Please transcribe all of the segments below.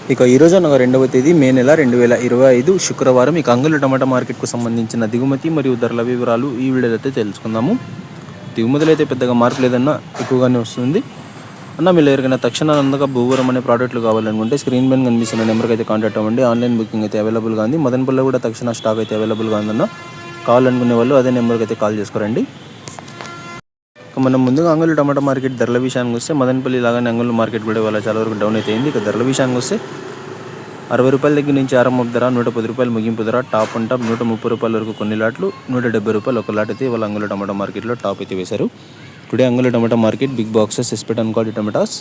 ఇక ఈరోజు అనగా 2వ తేదీ మే నెల 2025 శుక్రవారం ఇక అంగళ్ళు టమాటా మార్కెట్కు సంబంధించిన దిగుమతి మరియు ధరల వివరాలు ఈ వీడియోలో అయితే తెలుసుకుందాము. దిగుమతులు అయితే పెద్దగా మార్పు లేదన్నా ఎక్కువగానే వస్తుంది అన్న. మీరు ఎవరికైనా తక్షణ అందగా భూవరం అనే ప్రోడక్ట్లు కావాలనుకుంటే స్క్రీన్ పైన కనిపిస్తున్న నెంబర్కి అయితే కాంటాక్ట్ అవ్వండి. ఆన్లైన్ బుకింగ్ అయితే అవైలబుల్గా ఉంది. మదనపల్లిలో కూడా తక్షణ స్టాక్ అయితే అవైలబుల్గా ఉందన్న. కావాలనుకునే వాళ్ళు అదే నెంబర్కి అయితే కాల్ చేసుకోరండి. మనం ముందుగా అంగళ్ళు టమాటా మార్కెట్ ధరల విషయానికి వస్తే మదనపల్లి లాగానే అంగళ్ళు మార్కెట్ కూడా ఇవాళ చాలా వరకు డౌన్ అయితే అయింది. ఇక ధరల విషయానికి వస్తే 60 రూపాయల దగ్గర నుంచి ఆరంభం ధర, 110 రూపాయలు ముగింపు ధర, టాప్ అండ్ టాప్ 130 రూపాయల వరకు కొన్ని లాట్లు, 170 రూపాయలు ఒక లాట్ అయితే ఇవాళ అంగళ్ళు టమాటా మార్కెట్లో టాప్ అయితే వేశారు. Today Angallu tomato market big boxes ఎస్పెట్ అన్క్వాలిటీ tomatoes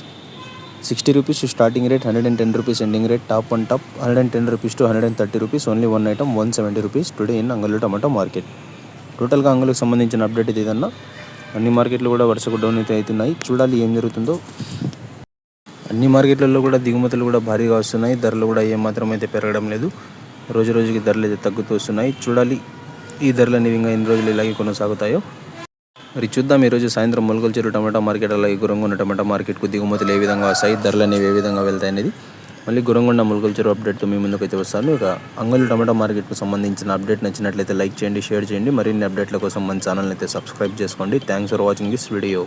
60 rupees starting rate, 110 rupees ending rate, top and top 110 rupees to 130 rupees, only one item 170 rupees today in Angallu tomato market. టోటల్గా అంగళ్ళకు సంబంధించిన అప్డేట్ ఇది ఏదన్నా. అన్ని మార్కెట్లు కూడా వరుసకు డౌన్ అయితే అవుతున్నాయి. చూడాలి ఏం జరుగుతుందో. అన్ని మార్కెట్లలో కూడా దిగుమతులు కూడా భారీగా వస్తున్నాయి. ధరలు కూడా ఏమాత్రం అయితే పెరగడం లేదు. రోజు రోజుకి ధరలు అయితే తగ్గుతూ వస్తున్నాయి. చూడాలి ఈ ధరలు అనేవి ఇంకా ఎన్ని రోజులు ఇలాగే కొనసాగుతాయో. మరి చూద్దాం ఈరోజు సాయంత్రం మొలకల చెరువు టమాటా మార్కెట్ అలాగే గురంగొండ టమాటా మార్కెట్కు దిగుమతులు ఏ విధంగా వస్తాయి, ధరలు అనేవి ఏ విధంగా వెళ్తాయి అనేది మళ్ళీ గురంగొండ మొలకల చెరువు అప్డేట్తో మీ ముందుకు అయితే వస్తాను. ఇక అంగళ్ళు టమాటా మార్కెట్కు సంబంధించిన అప్డేట్ నచ్చినట్లయితే లైక్ చేయండి, షేర్ చేయండి. మరిన్ని అప్డేట్ల కోసం మన ఛానల్ని అయితే సబ్స్క్రైబ్ చేసుకోండి. Thanks for watching this video.